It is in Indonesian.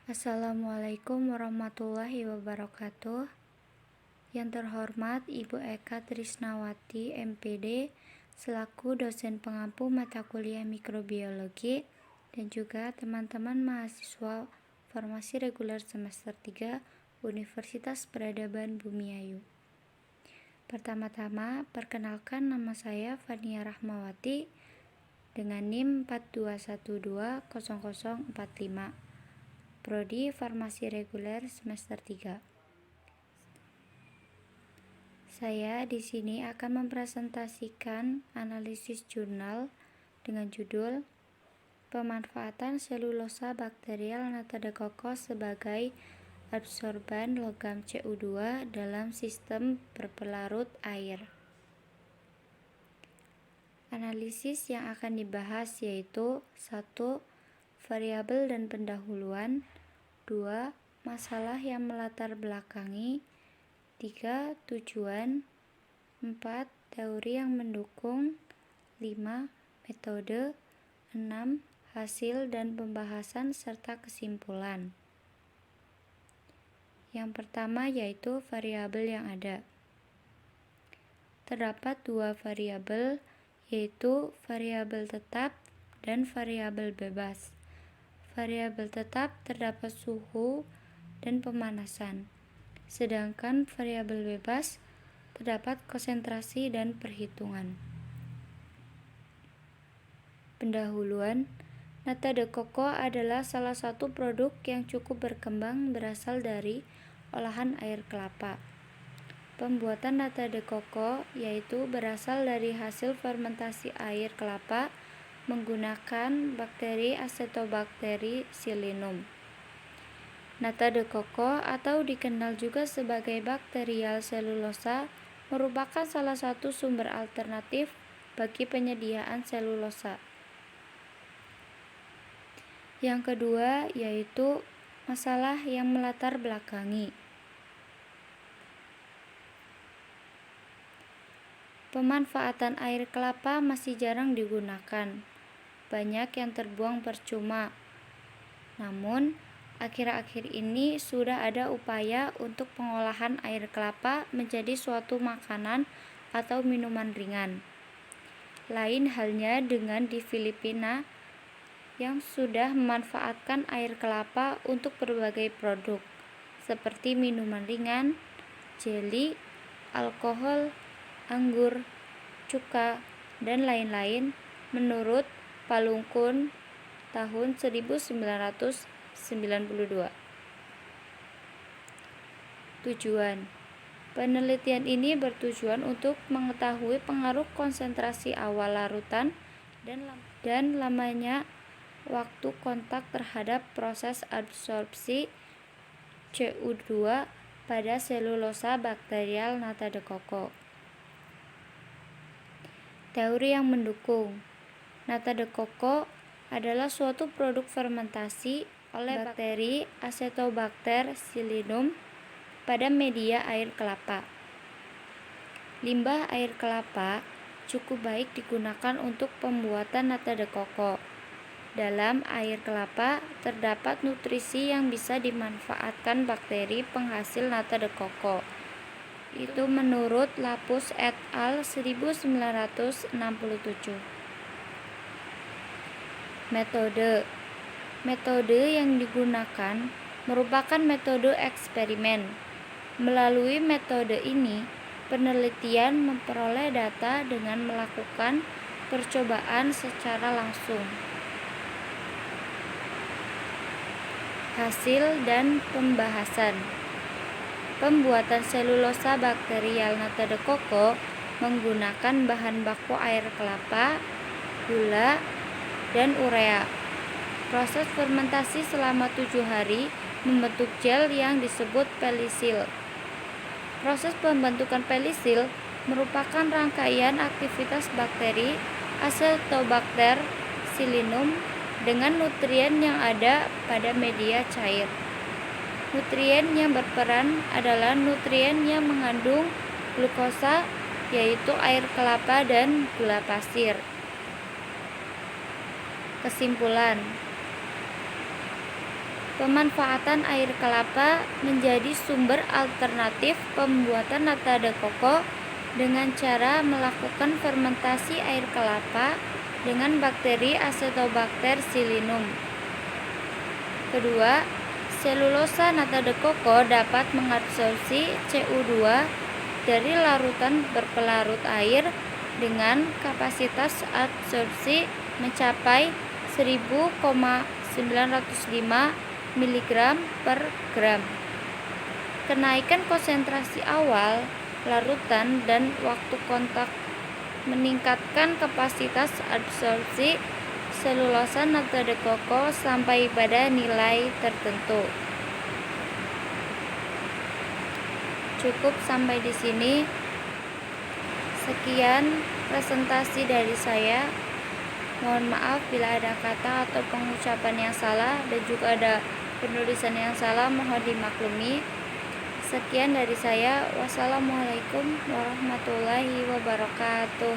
Assalamualaikum warahmatullahi wabarakatuh. Yang terhormat Ibu Eka Trisnawati, MPD, selaku dosen pengampu mata kuliah mikrobiologi, dan juga teman-teman mahasiswa formasi reguler semester 3 Universitas Peradaban Bumiayu. Pertama-tama, perkenalkan nama saya Fania Rahmawati dengan NIM 42120045. Prodi Farmasi Reguler semester 3. Saya di sini akan mempresentasikan analisis jurnal dengan judul Pemanfaatan selulosa bakterial Natadecoccus sebagai adsorban logam Cu2 dalam sistem berpelarut air. Analisis yang akan dibahas yaitu 1. Variabel dan pendahuluan, 2. Masalah yang melatar belakangi, 3. Tujuan, 4. Teori yang mendukung, 5. Metode, 6. Hasil dan pembahasan serta kesimpulan. Yang pertama yaitu variabel yang ada. Terdapat dua variabel, yaitu variabel tetap dan variabel bebas. Variabel tetap terdapat suhu dan pemanasan, sedangkan variabel bebas terdapat konsentrasi dan perhitungan. Pendahuluan, Natadecoccus adalah salah satu produk yang cukup berkembang berasal dari olahan air kelapa. Pembuatan Natadecoccus yaitu berasal dari hasil fermentasi air kelapa menggunakan bakteri Acetobacter silynum. Natadecoccus atau dikenal juga sebagai bakterial selulosa merupakan salah satu sumber alternatif bagi penyediaan selulosa. Yang kedua yaitu masalah yang melatar belakangi. Pemanfaatan air kelapa masih jarang digunakan. Banyak yang terbuang percuma. Namun, akhir-akhir ini sudah ada upaya untuk pengolahan air kelapa menjadi suatu makanan atau minuman ringan. Lain halnya dengan di Filipina yang sudah memanfaatkan air kelapa untuk berbagai produk seperti minuman ringan, jeli, alkohol, anggur, cuka, dan lain-lain menurut Palungkun tahun 1992. Tujuan penelitian ini bertujuan untuk mengetahui pengaruh konsentrasi awal larutan dan lamanya waktu kontak terhadap proses adsorpsi Cu2 pada selulosa bakterial Natadecoccus. Teori yang mendukung. Natadecoccus adalah suatu produk fermentasi oleh bakteri Acetobacter silynum pada media air kelapa. Limbah air kelapa cukup baik digunakan untuk pembuatan Natadecoccus. Dalam air kelapa terdapat nutrisi yang bisa dimanfaatkan bakteri penghasil Natadecoccus. Itu menurut Lapus et al. 1967. Metode yang digunakan merupakan metode eksperimen. Melalui metode ini, penelitian memperoleh data dengan melakukan percobaan secara langsung. Hasil dan pembahasan. Pembuatan selulosa bakterial Natadecoccus menggunakan bahan baku air kelapa, gula, dan urea. Proses fermentasi selama 7 hari membentuk gel yang disebut pelisil. Proses pembentukan pelisil merupakan rangkaian aktivitas bakteri Acetobacter silynum dengan nutrien yang ada pada media cair. Nutrien yang berperan adalah nutrien yang mengandung glukosa, yaitu air kelapa dan gula pasir. Kesimpulan, Pemanfaatan air kelapa menjadi sumber alternatif pembuatan nata de coco dengan cara melakukan fermentasi air kelapa dengan bakteri Acetobacter xylinum. Kedua, selulosa nata de coco dapat mengabsorpsi CO2 dari larutan berpelarut air dengan kapasitas absorpsi mencapai 1000,905 mg per gram. Kenaikan konsentrasi awal larutan dan waktu kontak meningkatkan kapasitas absorpsi selulosa nata de coco sampai pada nilai tertentu. Cukup sampai di sini. Sekian presentasi dari saya. Mohon maaf bila ada kata atau pengucapan yang salah dan juga ada penulisan yang salah, mohon dimaklumi. Sekian dari saya. Wassalamualaikum warahmatullahi wabarakatuh.